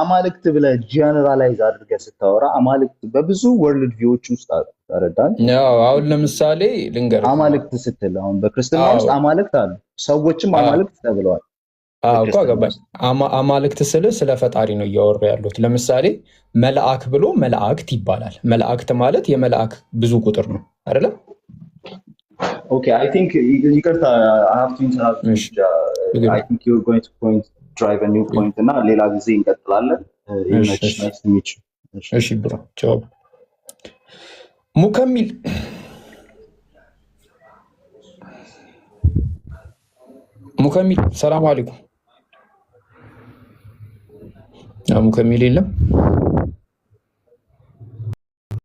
አማልክት ብለህ ጀነራላይዝ አድርገህ ስታወራ አማልክት በብዙ ወርልድ ቪዎች ውስጥ ተረዳን። አሁን ለምሳሌ ልንገርህ፣ አማልክት ስትል አሁን በክርስትና ውስጥ አማልክት አሉ፣ ሰዎችም አማልክት ተብለዋል። እኮ ገባኝ። አማልክት ስለ ፈጣሪ ነው እያወሩ ያሉት። ለምሳሌ መልአክ ብሎ መላእክት ይባላል። መላእክት ማለት የመልአክ ብዙ ቁጥር ነው አይደለ? ኦኬ አይ ቲንክ ይቅርታ I have to interrupt you. I think you're going to drive a new point እና ሌላ ጊዜ እንቀጥላለን። እሺ ብሮ ቻው። ሙከሚል ሰላም አለይኩም። ሙከሚል የለም።